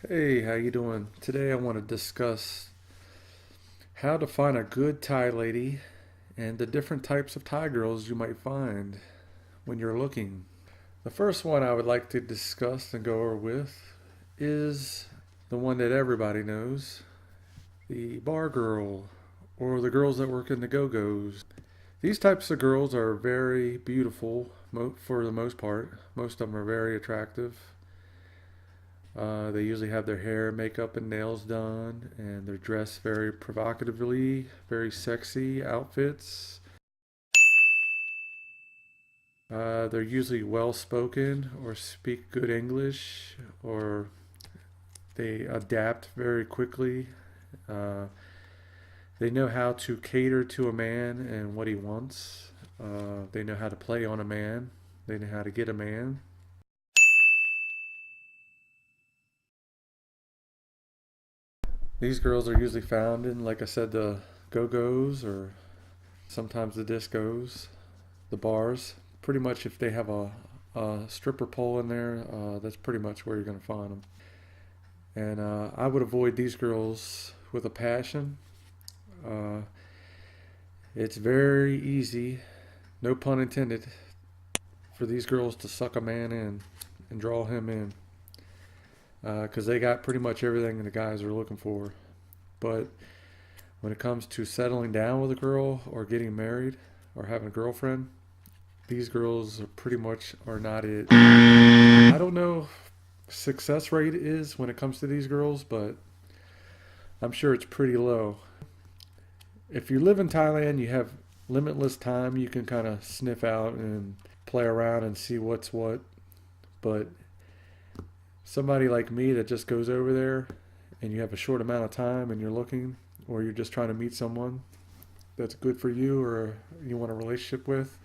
Hey, how you doing? Today I want to discuss how to find a good Thai lady and the different types of Thai girls you might find when you're looking. The first one I would like to discuss and go over with is the one that everybody knows, the bar girl or the girls that work in the go-go's. These types of girls are very beautiful for the most part. Most of them are very attractive. They usually have their hair, makeup, and nails done, and they're dressed very provocatively, very sexy outfits. They're usually well spoken or speak good English, or they adapt very quickly. Uh, they know how to cater to a man and what he wants. They know how to play on a man. They know how to get a man. These girls are usually found in, like I said, the go-go's or sometimes the discos, the bars. Pretty much if they have a stripper pole in there, that's pretty much where you're going to find them. And I would avoid these girls with a passion. Uh, it's very easy, no pun intended, for these girls to suck a man in and draw him in because they got pretty much everything the guys are looking for. But when it comes to settling down with a girl or getting married or having a girlfriend, these girls are pretty much are not it. I don't know success rate is when it comes to these girls, but I'm sure it's pretty low. If you live in Thailand, you have limitless time. You can kind of sniff out and play around and see what's what. But somebody like me that just goes over there and you have a short amount of time and you're looking, or you're just trying to meet someone that's good for you or you want a relationship with,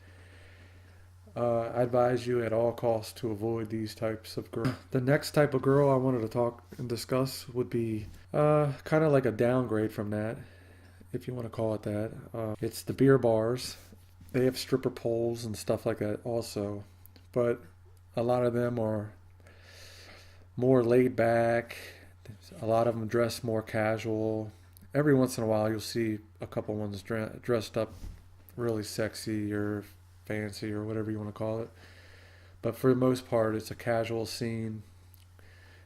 I advise you at all costs to avoid these types of girls. The next type of girl I wanted to talk and discuss would be kind of like a downgrade from that, if you want to call it that. It's the beer bars. They have stripper poles and stuff like that also, but a lot of them are more laid back. A lot of them dress more casual. Every once in a while, you'll see a couple ones dressed up really sexy or fancy or whatever you want to call it. But for the most part, it's a casual scene.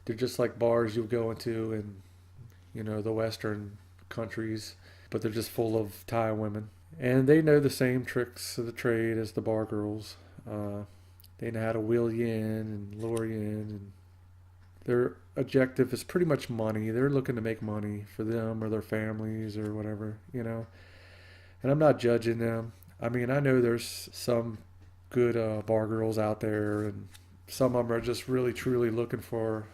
They're just like bars you'll go into in, the Western countries, but they're just full of Thai women. And they know the same tricks of the trade as the bar girls. They know how to wheel you in and lure you in. And their objective is pretty much money. They're looking to make money for them or their families or whatever. And I'm not judging them. I mean, I know there's some good bar girls out there, and some of them are just really truly looking for,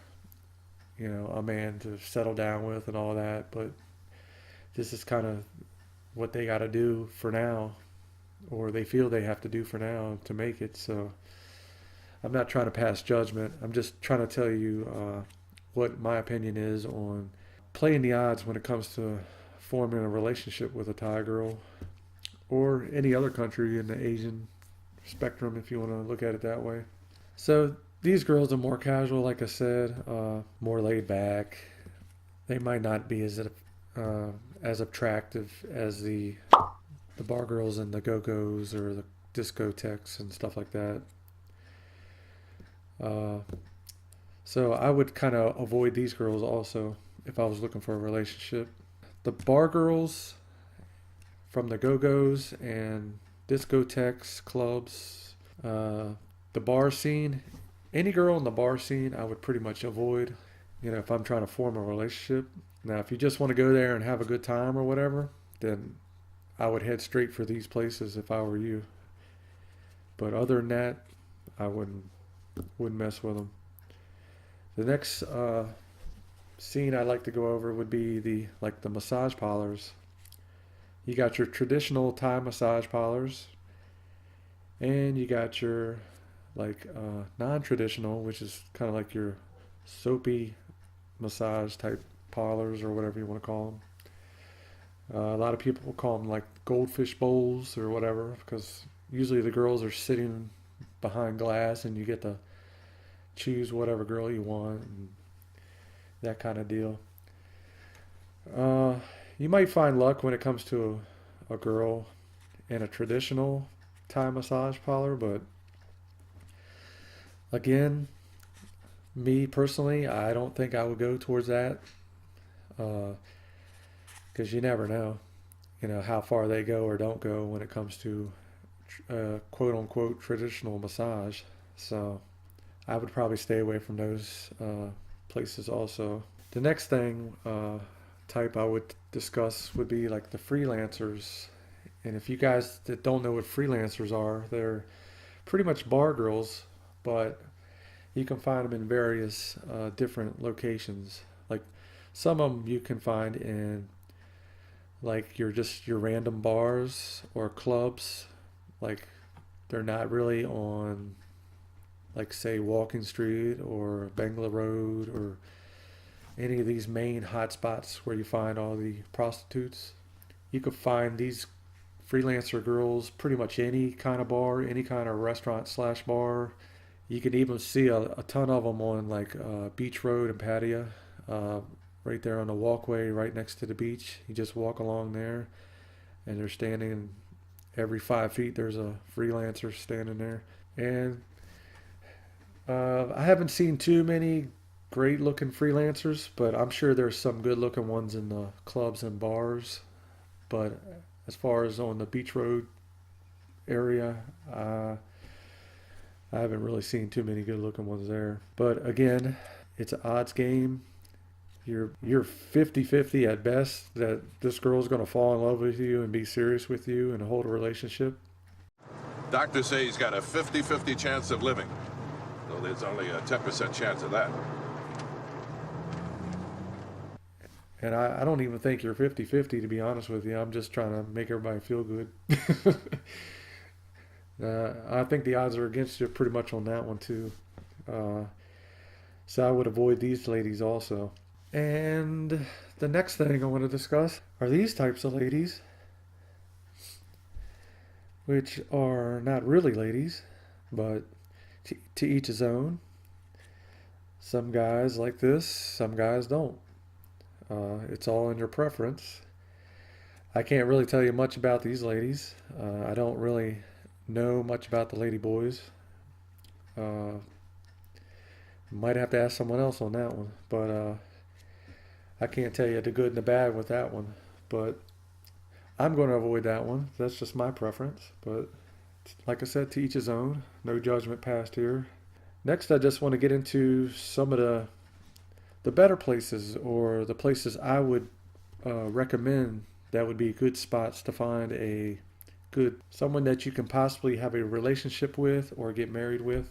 a man to settle down with and all that. But this is kind of what they got to do for now, or they feel they have to do for now to make it. So I'm not trying to pass judgment. I'm just trying to tell you what my opinion is on playing the odds when it comes to forming a relationship with a Thai girl or any other country in the Asian spectrum, if you want to look at it that way. So these girls are more casual, like I said, more laid back. They might not be as attractive as the bar girls and the go-go's or the discotheques and stuff like that. Uh, so I would kind of avoid these girls also if I was looking for a relationship. The bar girls from the go-go's and discotheques, clubs, the bar scene, any girl in the bar scene I would pretty much avoid, if I'm trying to form a relationship. Now, if you just want to go there and have a good time or whatever, then I would head straight for these places if I were you. But other than that, I wouldn't mess with them. The next scene I'd like to go over would be the massage parlors. You got your traditional Thai massage parlors, and you got your non-traditional, which is kind of like your soapy massage type parlors or whatever you want to call them. A lot of people will call them like goldfish bowls or whatever because usually the girls are sitting behind glass and you get to choose whatever girl you want. And that kind of deal. Uh, you might find luck when it comes to a girl in a traditional Thai massage parlor, but again, me personally, I don't think I would go towards that because you never know, how far they go or don't go when it comes to quote unquote traditional massage. So I would probably stay away from those places also. The next thing type I would discuss would be like the freelancers. And if you guys that don't know what freelancers are, they're pretty much bar girls, but you can find them in various different locations. Like some of them you can find in like your random bars or clubs. Like they're not really on like say Walking Street or Bangla Road or any of these main hotspots where you find all the prostitutes. You could find these freelancer girls pretty much any kind of bar, any kind of restaurant slash bar. You can even see a ton of them on like Beach Road and Pattaya, uh, right there on the walkway right next to the beach. You just walk along there, and they're standing. Every 5 feet, there's a freelancer standing there. And I haven't seen too many great looking freelancers, but I'm sure there's some good looking ones in the clubs and bars. But as far as on the Beach Road area, I haven't really seen too many good looking ones there. But again, it's an odds game. You're 50-50 at best that this girl's going to fall in love with you and be serious with you and hold a relationship. Doctors say he's got a 50-50 chance of living, though there's only a 10% chance of that. And I don't even think you're 50-50, to be honest with you. I'm just trying to make everybody feel good. I think the odds are against you pretty much on that one, too. So I would avoid these ladies also. And the next thing I want to discuss are these types of ladies, which are not really ladies, but to each his own. Some guys like this, some guys don't. It's all in your preference. I can't really tell you much about these ladies. I don't really know much about the lady boys. Might have to ask someone else on that one, but I can't tell you the good and the bad with that one. But I'm going to avoid that one. That's just my preference. But like I said, to each his own. No judgment passed here. Next, I just want to get into some of the better places, or the places I would recommend that would be good spots to find a good someone that you can possibly have a relationship with or get married with.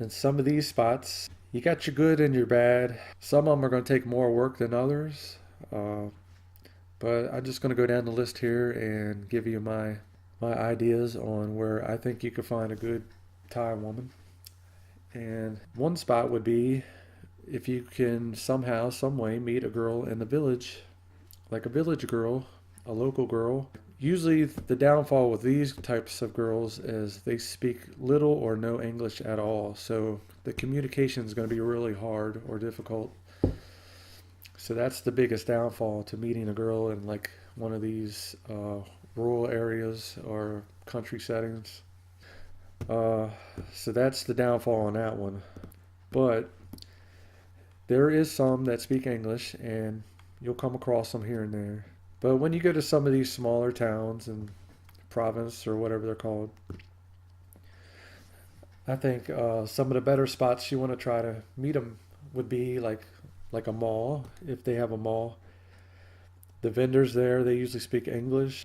And some of these spots, you got your good and your bad. Some of them are going to take more work than others. But I'm just going to go down the list here and give you my ideas on where I think you could find a good Thai woman. And one spot would be if you can somehow, some way meet a girl in the village, like a village girl, a local girl. Usually the downfall with these types of girls is they speak little or no English at all. So the communication is going to be really hard or difficult. So that's the biggest downfall to meeting a girl in like one of these rural areas or country settings. So that's the downfall on that one. But there is some that speak English, and you'll come across them here and there. But when you go to some of these smaller towns and province or whatever they're called, I think some of the better spots you want to try to meet them would be like a mall, if they have a mall. The vendors there, they usually speak English.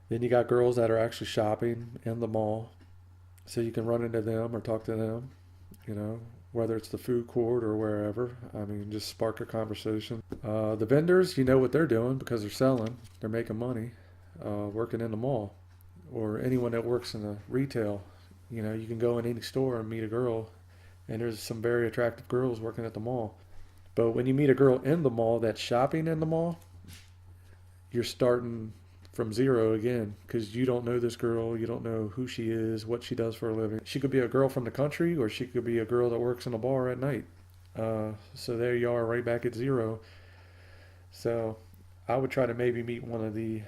Then you got girls that are actually shopping in the mall, so you can run into them or talk to them, whether it's the food court or wherever. I mean, just spark a conversation. The vendors, you know what they're doing because they're selling. They're making money working in the mall. Or anyone that works in the retail. You can go in any store and meet a girl, and there's some very attractive girls working at the mall. But when you meet a girl in the mall that's shopping in the mall, you're starting from zero again, because you don't know this girl, you don't know who she is, what she does for a living. She could be a girl from the country, or she could be a girl that works in a bar at night. So there you are, right back at zero. So I would try to maybe meet one of the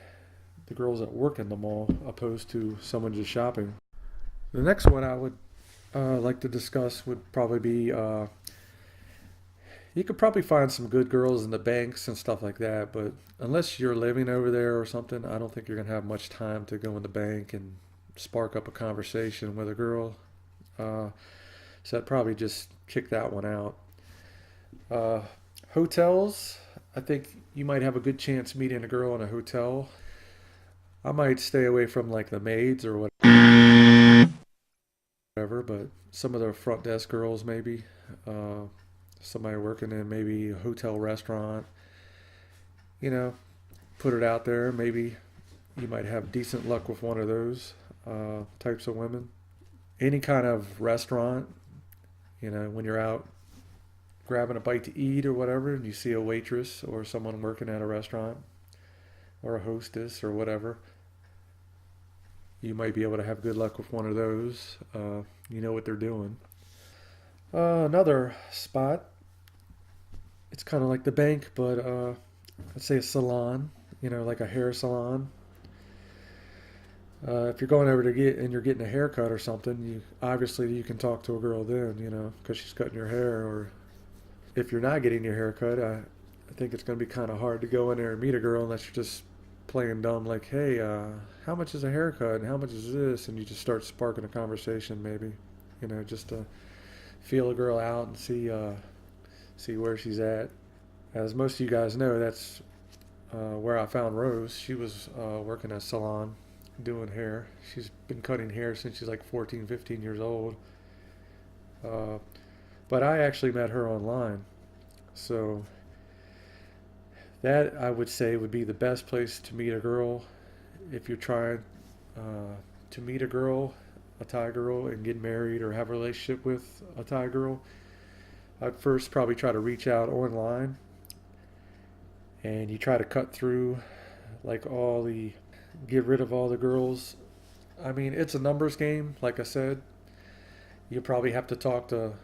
girls that work in the mall, opposed to someone just shopping. The next one I would like to discuss would probably be you could probably find some good girls in the banks and stuff like that, but unless you're living over there or something, I don't think you're gonna have much time to go in the bank and spark up a conversation with a girl. Uh, so I'd probably just kick that one out. Uh, Hotels, I think you might have a good chance meeting a girl in a hotel. I might stay away from like the maids or whatever, but some of the front desk girls maybe. Uh, Somebody working in maybe a hotel restaurant, you know, put it out there. Maybe you might have decent luck with one of those types of women. Any kind of restaurant, when you're out grabbing a bite to eat or whatever, and you see a waitress or someone working at a restaurant or a hostess or whatever, you might be able to have good luck with one of those. You know what they're doing. Another spot, it's kind of like the bank, but let's say a salon, like a hair salon. If you're going over to get and you're getting a haircut or something, you can talk to a girl then, because she's cutting your hair. Or if you're not getting your hair cut, I think it's going to be kind of hard to go in there and meet a girl unless you're just playing dumb, like, hey, how much is a haircut and how much is this? And you just start sparking a conversation, maybe, just to feel a girl out and see where she's at. As most of you guys know, that's where I found Rose. She was working at a salon doing hair. She's been cutting hair since she's like 14, 15 years old. Uh, but I actually met her online. So that I would say would be the best place to meet a girl if you're trying to meet a Thai girl, and get married or have a relationship with a Thai girl. I'd first probably try to reach out online, and you try to cut through like get rid of all the girls. I mean, it's a numbers game, like I said. You probably have to talk to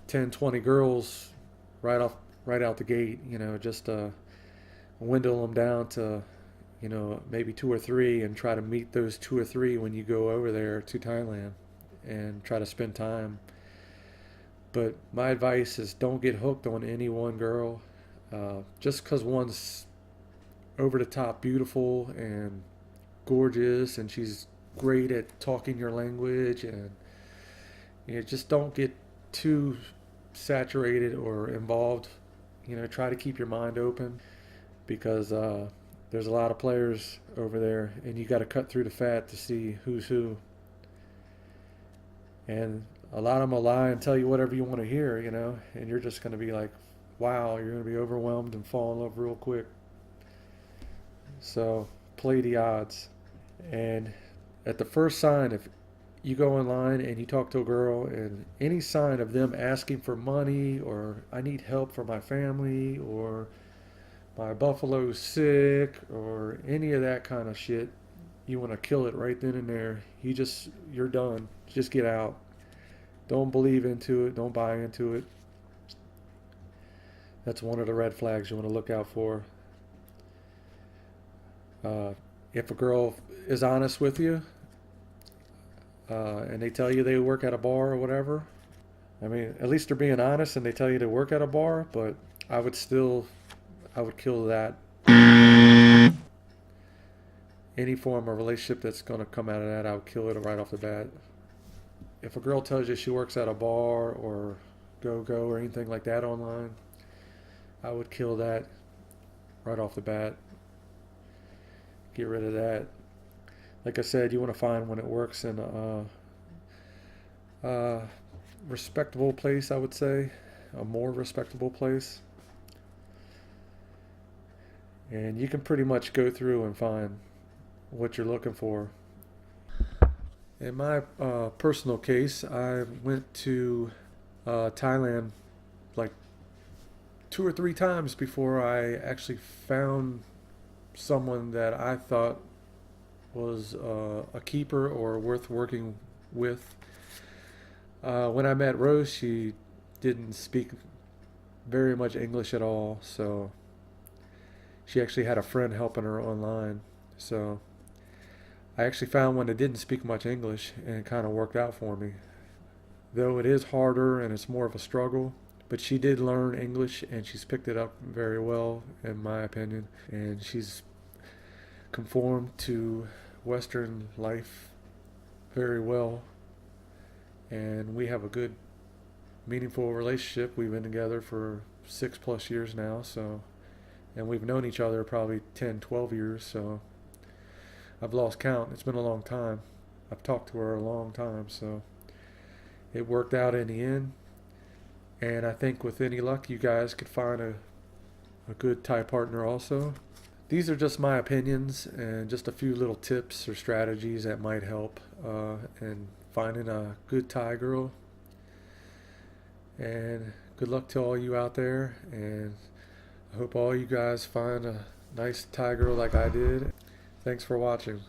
10, 20 girls right off right out the gate, just dwindle them down to maybe two or three, and try to meet those two or three when you go over there to Thailand and try to spend time. But my advice is, don't get hooked on any one girl. Just because one's over the top beautiful and gorgeous and she's great at talking your language, and just don't get too saturated or involved. Try to keep your mind open, because there's a lot of players over there, and you got to cut through the fat to see who's who. And a lot of them will lie and tell you whatever you want to hear, and you're just going to be like, wow, you're going to be overwhelmed and fall in love real quick. So play the odds. And at the first sign, if you go online and you talk to a girl, and any sign of them asking for money, or I need help for my family, or my buffalo's sick, or any of that kind of shit, you want to kill it right then and there. You're done. Just get out. Don't believe into it. Don't buy into it. That's one of the red flags you want to look out for. If a girl is honest with you, and they tell you they work at a bar or whatever, I mean, at least they're being honest and they tell you they work at a bar, but I would kill that. Any form of relationship that's going to come out of that, I would kill it right off the bat. If a girl tells you she works at a bar or go or anything like that online, I would kill that right off the bat. Get rid of that. Like I said, you want to find when it works in a respectable place, I would say. A more respectable place. And you can pretty much go through and find what you're looking for. In my personal case, I went to Thailand like 2 or 3 times before I actually found someone that I thought was a keeper or worth working with. When I met Rose, she didn't speak very much English at all, so she actually had a friend helping her online. So I actually found one that didn't speak much English, and it kind of worked out for me. Though it is harder and it's more of a struggle, but she did learn English and she's picked it up very well, in my opinion. And she's conformed to Western life very well. And we have a good, meaningful relationship. We've been together for 6+ years now, so, and we've known each other probably 10, 12 years, so I've lost count. It's been a long time. I've talked to her a long time, so it worked out in the end. And I think with any luck, you guys could find a good Thai partner also. These are just my opinions and just a few little tips or strategies that might help in finding a good Thai girl. And good luck to all you out there. And I hope all you guys find a nice Thai girl like I did. Thanks for watching.